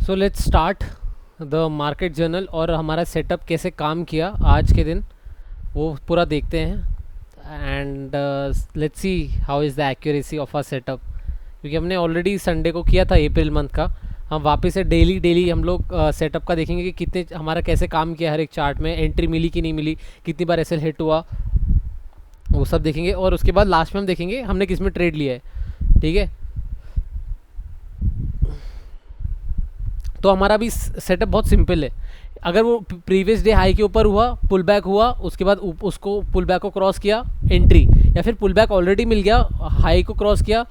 So let's start the market journal और हमारा setup कैसे काम किया आज के दिन वो पूरा देखते हैं। And let's see how is the accuracy of our setup, क्योंकि हमने ऑलरेडी संडे को किया था अप्रैल मंथ का। हम वापस से डेली डेली हम लोग सेटअप का देखेंगे कि कितने हमारा कैसे काम किया, हर एक चार्ट में एंट्री मिली कि नहीं मिली, कितनी बार एसएल हिट हुआ, वो सब देखेंगे। और उसके बाद लास्ट में हम देखेंगे हमने किस में ट्रेड लिया है। ठीक है, तो हमारा भी सेटअप बहुत सिंपल है। अगर वो प्रीवियस डे हाई के ऊपर हुआ, पुल बैक हुआ, उसके बाद उसको पुल बैक को क्रॉस किया, एंट्री। या फिर पुल बैक ऑलरेडी मिल गया, हाई को क्रॉस किया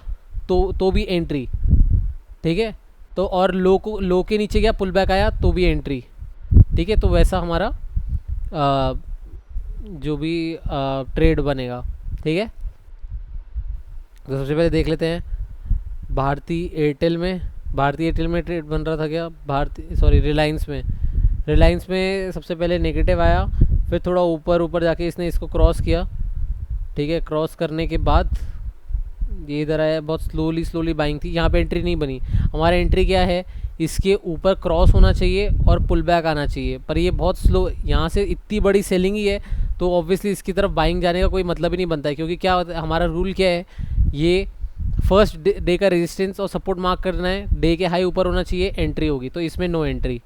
तो भी एंट्री। ठीक है, तो और लो के नीचे गया, पुल बैक आया तो भी एंट्री। ठीक है, तो वैसा हमारा जो भी ट्रेड बनेगा। ठीक है, तो सबसे पहले देख लेते हैं भारती एयरटेल में ट्रेड बन रहा था क्या, रिलायंस में सबसे पहले नेगेटिव आया, फिर थोड़ा ऊपर ऊपर जाके इसने इसको क्रॉस किया। ठीक है, क्रॉस करने के बाद ये इधर आया, बहुत स्लोली बाइंग थी, यहाँ पे एंट्री नहीं बनी। हमारा एंट्री क्या है, इसके ऊपर क्रॉस होना चाहिए और पुल बैक आना चाहिए, पर ये बहुत स्लो, यहाँ से इतनी बड़ी सेलिंग ही है तो ऑब्वियसली इसकी तरफ बाइंग जाने का कोई मतलब ही नहीं बनता है। क्योंकि क्या होता है, हमारा रूल क्या है, ये फर्स्ट डे का रेजिस्टेंस और सपोर्ट मार्क करना है, डे के हाई ऊपर होना चाहिए, एंट्री होगी, तो इसमें नो एंट्री।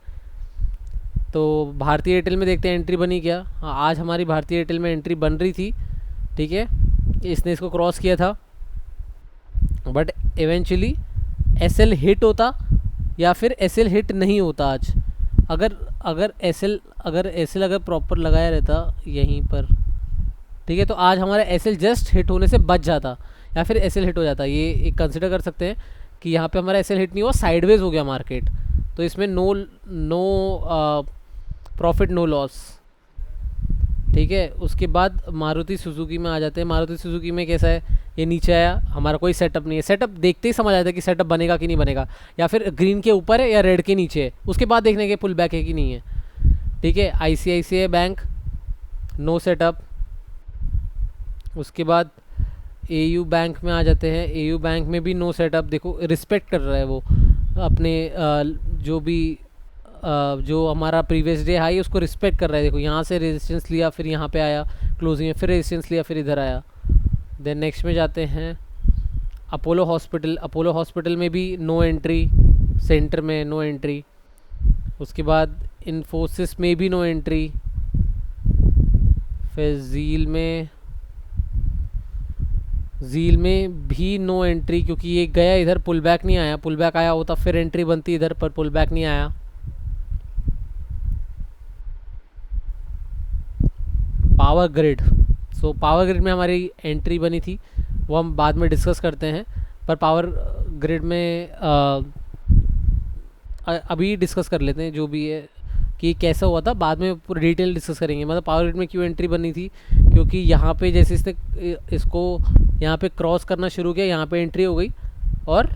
तो भारतीय एयरटेल में देखते हैं एंट्री बनी क्या। हाँ, आज हमारी भारतीय एयरटेल में एंट्री बन रही थी। ठीक है, इसने इसको क्रॉस किया था, बट इवेंचुअली एसएल हिट होता या फिर एसएल हिट नहीं होता आज। अगर एसएल अगर प्रॉपर लगाया रहता यहीं पर, ठीक है, तो आज हमारा एसएल जस्ट हिट होने से बच जाता या फिर एसएल हिट हो जाता। ये एक कंसिडर कर सकते हैं कि यहाँ पे हमारा एसएल हिट नहीं हुआ, साइडवेज हो गया मार्केट, तो इसमें नो प्रॉफिट नो लॉस। ठीक है, उसके बाद मारुति सुजुकी में आ जाते हैं। मारुति सुजुकी में कैसा है, ये नीचे आया, हमारा कोई सेटअप नहीं है। सेटअप देखते ही समझ आता है कि सेटअप बनेगा कि नहीं बनेगा, या फिर ग्रीन के ऊपर है या रेड के नीचे है, उसके बाद देखने के पुल बैक है कि नहीं है। ठीक है, आईसीआईसीआई बैंक नो सेटअप। उसके बाद एयू बैंक में आ जाते हैं। एयू बैंक में भी नो सेटअप। देखो रिस्पेक्ट कर रहा है वो अपने जो हमारा प्रीवियस डे हाई उसको रिस्पेक्ट कर रहा है। देखो यहाँ से रेजिस्टेंस लिया, फिर यहाँ पे आया क्लोजिंग में, फिर रेजिस्टेंस लिया, फिर इधर आया। देन नेक्स्ट में जाते हैं अपोलो हॉस्पिटल में भी नो एंट्री, सेंटर में नो एंट्री। उसके बाद इन्फोसिस में भी नो एंट्री। फिर झील में भी नो एंट्री, क्योंकि ये गया इधर, पुल बैक नहीं आया। पुल बैक आया होता फिर एंट्री बनती इधर, पर पुल बैक नहीं आया। पावर ग्रिड में हमारी एंट्री बनी थी, वो हम बाद में डिस्कस करते हैं। पर पावर ग्रिड में अभी डिस्कस कर लेते हैं जो भी है कि कैसा हुआ था, बाद में पूरी डिटेल डिस्कस करेंगे। मतलब पावर ग्रिड में क्यों एंट्री बनी थी, क्योंकि यहाँ पे जैसे इसने इसको यहाँ पे क्रॉस करना शुरू किया, यहाँ पे एंट्री हो गई, और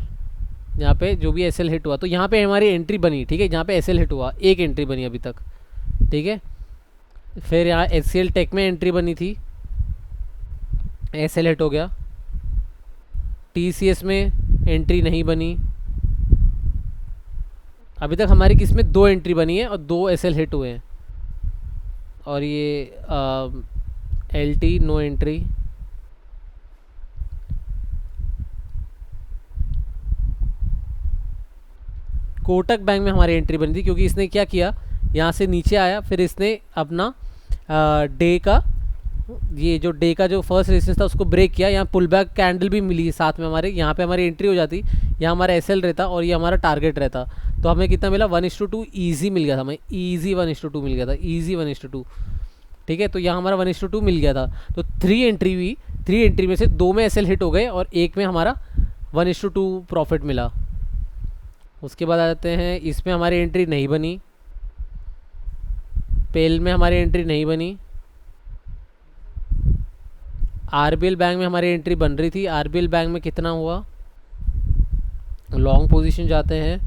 यहाँ पे जो भी एसएल हिट हुआ, तो यहाँ पे हमारी एंट्री बनी। ठीक है, जहाँ पे एसएल हिट हुआ एक एंट्री बनी अभी तक। ठीक है, फिर यहाँ एचसीएल टेक में एंट्री बनी थी, एसएल हिट हो गया। टीसीएस में एंट्री नहीं बनी। अभी तक हमारी किसमें 2 एंट्री बनी है और 2 एसएल हिट हुए हैं। और ये LT no entry. Kotak bank में हमारी एंट्री बनी थी, क्योंकि इसने क्या किया, यहाँ से नीचे आया, फिर इसने अपना डे का जो फर्स्ट रेजिस्टेंस था उसको ब्रेक किया। यहाँ पुल बैक कैंडल भी मिली साथ में हमारे, यहाँ पे हमारी एंट्री हो जाती, यहाँ हमारा एसएल रहता और ये हमारा टारगेट रहता, तो हमें कितना मिला, 1:2 ईजी मिल गया था, हमें ईजी 1:2 मिल गया था, ईजी 1:2। ठीक है, तो यहाँ हमारा 1:2 मिल गया था। तो 3 एंट्री हुई, 3 एंट्री में से 2 में एसएल हिट हो गए और एक में हमारा 1:2 प्रॉफिट मिला। उसके बाद आ जाते हैं, इसमें हमारी एंट्री नहीं बनी, पेल में हमारी एंट्री नहीं बनी। आरबीएल बैंक में हमारी एंट्री बन रही थी। आरबीएल बैंक में कितना हुआ, लॉन्ग पोजीशन जाते हैं,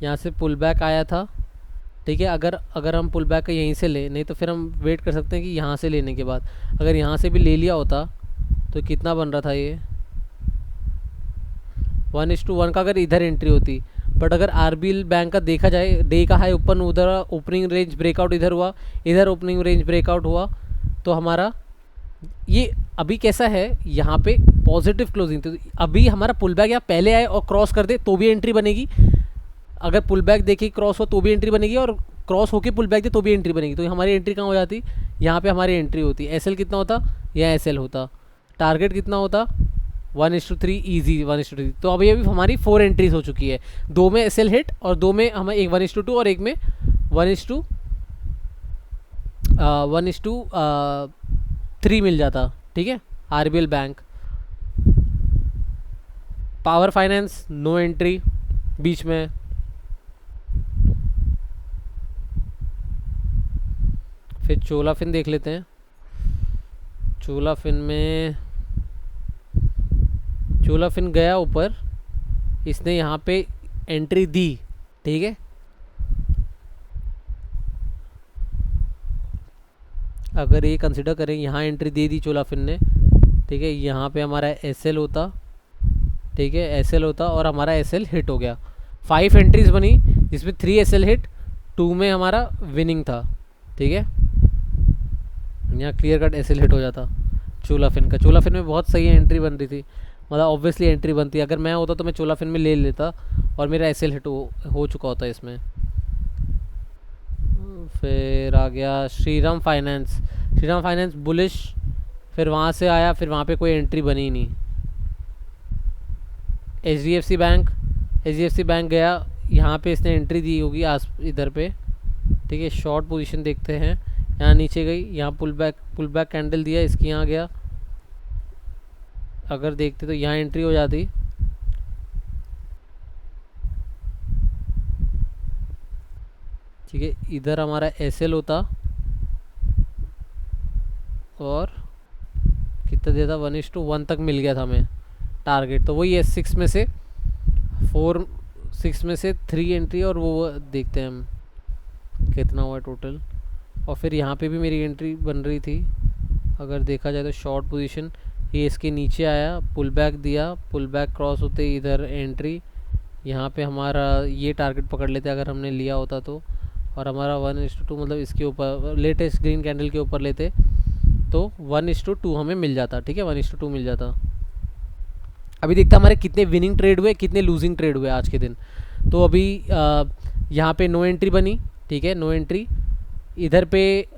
यहाँ से पुल बैक आया था। ठीक है, अगर हम पुल बैक यहीं से ले, नहीं तो फिर हम वेट कर सकते हैं कि यहाँ से लेने के बाद अगर यहाँ से भी ले लिया होता तो कितना बन रहा था ये, 1:1 का अगर इधर एंट्री होती, बट अगर आरबीएल बैंक का देखा जाए, डे का हाई ओपन उधर, ओपनिंग रेंज ब्रेकआउट इधर हुआ, इधर ओपनिंग रेंज ब्रेकआउट हुआ, तो हमारा ये अभी कैसा है, यहाँ पे पॉजिटिव क्लोजिंग, तो अभी हमारा पुल बैक या पहले आए और क्रॉस कर दे तो भी एंट्री बनेगी, अगर पुल बैक देखिए क्रॉस हो तो भी एंट्री बनेगी, और क्रॉस होके पुल बैक दे तो भी एंट्री बनेगी। तो हमारी एंट्री कहाँ हो जाती, यहाँ पे हमारी एंट्री होती। एसएल कितना होता, या एसएल होता, टारगेट कितना होता 1:3 ईजी 1:3। तो अभी अभी हमारी 4 एंट्रीज हो चुकी है, 2 में एसएल हिट और 2 में हमें एक 1:2 और एक में 1:3 मिल जाता। ठीक है, RBL bank. Power finance no entry बीच में। फिर चोलाफिन देख लेते हैं। चोलाफिन गया ऊपर, इसने यहाँ पे एंट्री दी। ठीक है, अगर ये कंसिडर करें, यहाँ एंट्री दे दी चोलाफिन ने। ठीक है, यहाँ पे हमारा एसएल होता। ठीक है, एसएल होता और हमारा एसएल हिट हो गया। 5 एंट्रीज बनी जिसमें 3 एसएल हिट, 2 में हमारा विनिंग था। ठीक है, यहाँ क्लियर कट एसएल हिट हो जाता चोलाफिन का। चोलाफिन में बहुत सही एंट्री बन रही थी, मतलब ऑब्वियसली एंट्री बनती। अगर मैं होता तो मैं चोलाफिन में ले लेता और मेरा एसएल हिट हो चुका होता इसमें। फिर आ गया श्रीराम फाइनेंस बुलिश, फिर वहाँ से आया, फिर वहाँ पे कोई एंट्री बनी नहीं। एचडीएफसी बैंक गया, यहाँ पे इसने एंट्री दी होगी इधर पे। ठीक है, शॉर्ट पोजीशन देखते हैं, यहाँ नीचे गई, यहाँ पुल बैक कैंडल दिया, इसकी यहाँ गया। अगर देखते तो यहाँ एंट्री हो जाती। ठीक है, इधर हमारा एसएल होता और कितना दिया था 1:1 तक मिल गया था हमें टारगेट। तो वही है 6 में से 3 एंट्री, और वो देखते हैं हम कितना हुआ टोटल। और फिर यहाँ पे भी मेरी एंट्री बन रही थी, अगर देखा जाए तो शॉर्ट पोजीशन, ये इसके नीचे आया, पुल बैक दिया, पुल बैक क्रॉस होते इधर एंट्री। यहाँ पे हमारा ये टारगेट पकड़ लेते अगर हमने लिया होता तो, और हमारा 1:2 मतलब इसके ऊपर लेटेस्ट ग्रीन कैंडल के ऊपर लेते तो 1:2 हमें मिल जाता। ठीक है, 1:2 मिल जाता। अभी देखते हमारे कितने विनिंग ट्रेड हुए, कितने लूजिंग ट्रेड हुए आज के दिन। तो अभी यहाँ पे नो एंट्री बनी। ठीक है, नो एंट्री। इधर पे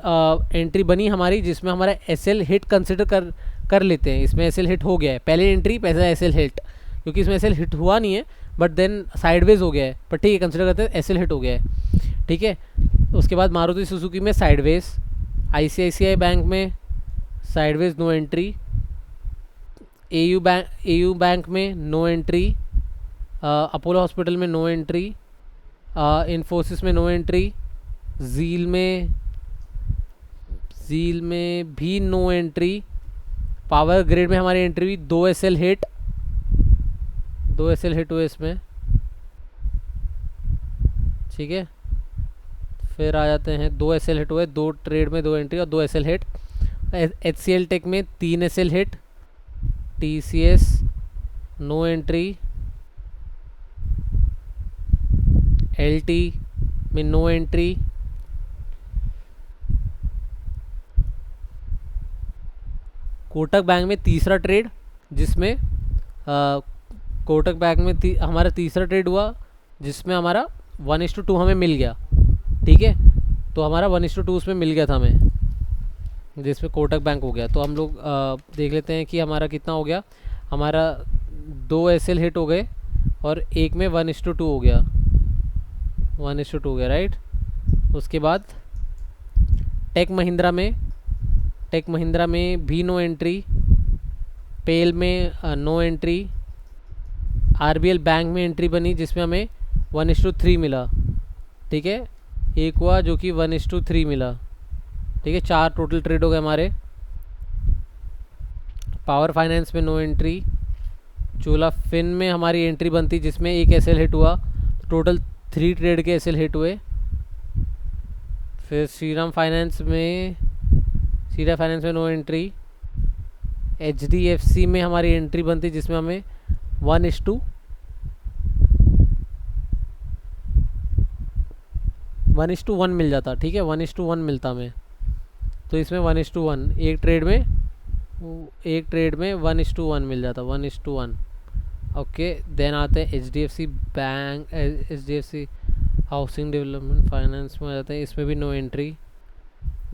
एंट्री बनी हमारी जिसमें हमारा एसएल हिट कंसिडर कर लेते हैं। इसमें एसएल हिट हो गया है, पहले एंट्री पैसा एसएल हिट, क्योंकि इसमें एसएल हिट हुआ नहीं है बट देन साइडवेज हो गया है, पर ठीक है कंसिडर करते हैं एसएल हिट हो गया है। ठीक है, उसके बाद मारुति सुजुकी में साइडवेज, आईसीआईसीआई बैंक में sideways no entry, AU bank में नो एंट्री, अपोलो हॉस्पिटल में नो एंट्री, इन्फोसिस में नो एंट्री, ज़ील में भी नो एंट्री। पावर ग्रिड में हमारी एंट्री हुई, 2 एसएल हिट हुए इसमें। ठीक है, फिर आ जाते हैं 2 एसएल हिट हुए, 2 ट्रेड में 2 एंट्री और 2 एसएल हिट। एचसीएल टेक में 3 SL hit, TCS no entry, LT में नो एंट्री, कोटक बैंक में तीसरा ट्रेड, जिसमें कोटक बैंक में हमारा तीसरा ट्रेड हुआ जिसमें हमारा 1:2 हमें मिल गया। ठीक है, तो हमारा 1:2 उसमें मिल गया था हमें, जिसमें कोटक बैंक हो गया। तो हम लोग देख लेते हैं कि हमारा कितना हो गया। हमारा 2 एसएल हिट हो गए और एक में 1:2 हो गया, 1:2 हो गया, राइट। उसके बाद टेक महिंद्रा में भी नो एंट्री, पेल में नो एंट्री, आरबीएल बैंक में एंट्री बनी जिसमें हमें 1:3 मिला। ठीक है, एक हुआ जो कि 1:3 मिला। ठीक है, 4 टोटल ट्रेड हो गए हमारे। पावर फाइनेंस में नो एंट्री, चोला फिन में हमारी एंट्री बनती जिसमें एक एसएल हिट हुआ, टोटल 3 ट्रेड के एसएल हिट हुए। फिर श्रीराम फाइनेंस में नो एंट्री, एचडीएफसी में हमारी एंट्री बनती जिसमें हमें 1:2 1:1 मिल जाता, ठीक है, 1:1 मिलता हमें। तो इसमें 1:1 एक ट्रेड में 1:1 मिल जाता, 1:1। ओके, देन आते हैं HDFC bank, HDFC housing development finance में आ जाते हैं, इसमें भी नो एंट्री।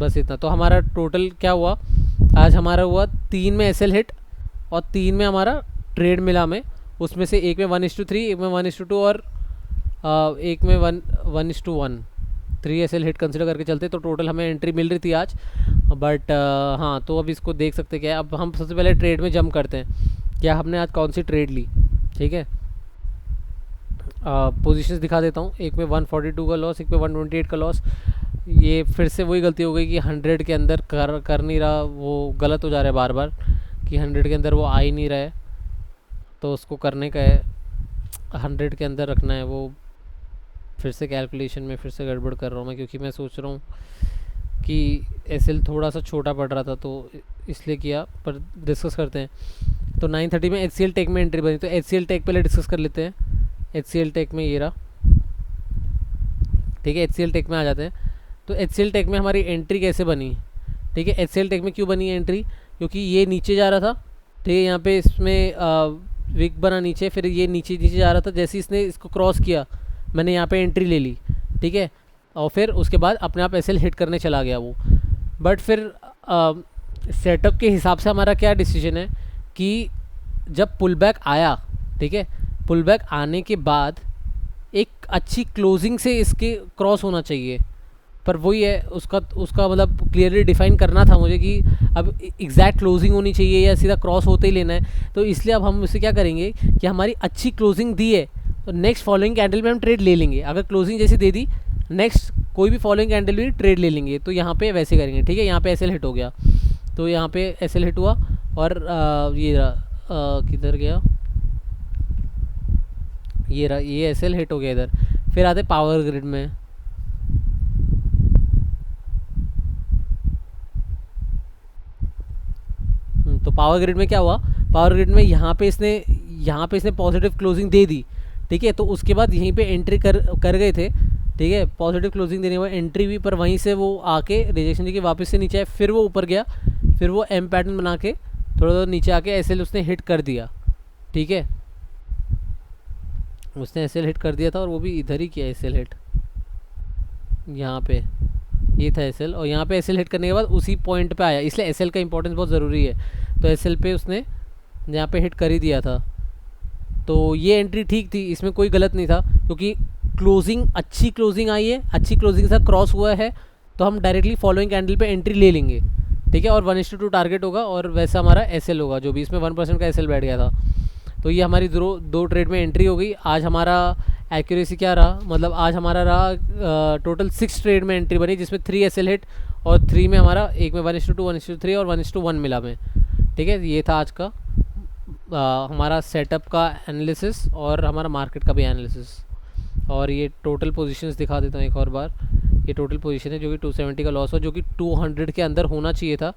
बस इतना। तो हमारा टोटल क्या हुआ, आज हमारा हुआ 3 में SL हिट और 3 में हमारा ट्रेड मिला हमें। उसमें से एक में 1:3, एक में 1:2 और एक में 1:1, 3 SL हिट कंसिडर करके चलते तो टोटल हमें एंट्री मिल रही थी आज। बट हाँ, तो अब इसको देख सकते क्या है। अब हम सबसे पहले ट्रेड में जंप करते हैं, क्या हमने आज कौन सी ट्रेड ली, ठीक है। पोजीशंस दिखा देता हूँ। एक में 142 का लॉस, एक में 128 का लॉस। ये फिर से वही गलती हो गई कि 100 के अंदर कर नहीं रहा, वो गलत हो जा रहा है बार बार कि 100 के अंदर वो आ ही नहीं रहा है। तो उसको करने का है, 100 के अंदर रखना है। वो फिर से कैलकुलेशन में फिर से गड़बड़ कर रहा हूँ मैं, क्योंकि मैं सोच रहा हूँ कि SL थोड़ा सा छोटा पड़ रहा था तो इसलिए किया। पर डिस्कस करते हैं। तो 9:30 में HCL टेक में एंट्री बनी, तो HCL टेक पहले डिस्कस कर लेते हैं। HCL टेक में ये रहा, ठीक है। HCL टेक में आ जाते हैं। तो HCL टेक में हमारी एंट्री कैसे बनी, ठीक है। HCL टेक में क्यों बनी है एंट्री, क्योंकि ये नीचे जा रहा था, ठीक है। यहाँ पे इसमें विक बना नीचे, फिर ये नीचे नीचे जा रहा था। जैसे इसने इसको क्रॉस किया, मैंने यहाँ पे एंट्री ले ली, ठीक है। और फिर उसके बाद अपने आप SL हिट करने चला गया वो। बट फिर सेटअप के हिसाब से हमारा क्या डिसीजन है कि जब पुल बैक आया, ठीक है, पुल बैक आने के बाद एक अच्छी क्लोजिंग से इसके क्रॉस होना चाहिए। पर वही है, उसका मतलब क्लियरली डिफाइन करना था मुझे कि अब एग्जैक्ट क्लोजिंग होनी चाहिए या सीधा क्रॉस होते ही लेना है। तो इसलिए अब हम उससे क्या करेंगे कि हमारी अच्छी क्लोजिंग दी है तो नेक्स्ट फॉलोइंग कैंडल में हम ट्रेड ले लेंगे। अगर क्लोजिंग जैसी दे दी, नेक्स्ट कोई भी फॉलोइंग कैंडल में ट्रेड ले लेंगे। तो यहाँ पे वैसे करेंगे, ठीक है। यहाँ पे SL हिट हो गया, तो यहाँ पे SL हिट हुआ और ये किधर गया, ये रहा, ये SL हिट हो गया इधर। फिर आते पावर ग्रिड में। तो पावर ग्रिड में क्या हुआ, पावर ग्रिड में यहाँ पे इसने पॉजिटिव क्लोजिंग दे दी, ठीक है। तो उसके बाद यहीं पे एंट्री कर गए थे, ठीक है। पॉजिटिव क्लोजिंग देने के बाद एंट्री भी, पर वहीं से वो आके रिजेक्शन देके वापस से नीचे आए, फिर वो ऊपर गया, फिर वो M पैटर्न बना के थोड़ा नीचे आके SL उसने हिट कर दिया, ठीक है। उसने SL हिट कर दिया था और वो भी इधर ही किया SL हिट, यहाँ पे ये था SL। और यहाँ पे SL हिट करने के बाद उसी पॉइंट पे आया, इसलिए SL का इंपॉर्टेंस बहुत ज़रूरी है। तो SL पे उसने यहाँ पे हिट कर ही दिया था। तो ये एंट्री ठीक थी, इसमें कोई गलत नहीं था, क्योंकि क्लोजिंग अच्छी क्लोजिंग आई है, अच्छी क्लोजिंग से क्रॉस हुआ है, तो हम डायरेक्टली फॉलोइंग कैंडल पे एंट्री ले लेंगे, ठीक है। और 1:2 टारगेट होगा और वैसा हमारा SL होगा, जो भी इसमें 1% का SL बैठ गया था। तो ये हमारी दो ट्रेड में एंट्री हो गई। आज हमारा एक्यूरेसी क्या रहा, मतलब आज हमारा रहा टोटल 6 ट्रेड में एंट्री बनी, जिसमें 3 SL हिट और 3 में हमारा, एक में 1:2, 1:3 और 1:1 मिला में, ठीक है। ये था आज का हमारा सेटअप का एनालिसिस और हमारा मार्केट का भी एनालिसिस। और ये टोटल पोजीशंस दिखा देता हूँ एक और बार। ये टोटल पोजीशन है जो कि 270 का लॉस हो, जो कि 200 के अंदर होना चाहिए था।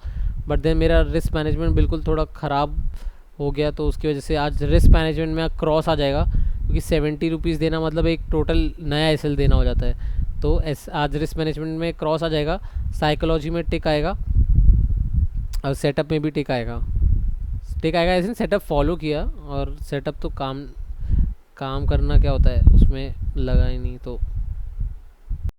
बट देन मेरा रिस्क मैनेजमेंट बिल्कुल थोड़ा ख़राब हो गया, तो उसकी वजह से आज रिस्क मैनेजमेंट में क्रॉस आ जाएगा, क्योंकि 70 रुपीज़ देना मतलब एक टोटल नया SL देना हो जाता है। तो आज रिस्क मैनेजमेंट में क्रॉस आ जाएगा, साइकोलॉजी में टिक आएगा और सेटअप में भी टिक आएगा। ऐसे सेटअप फॉलो किया, और सेटअप तो काम करना क्या होता है उसमें लगा ही नहीं, तो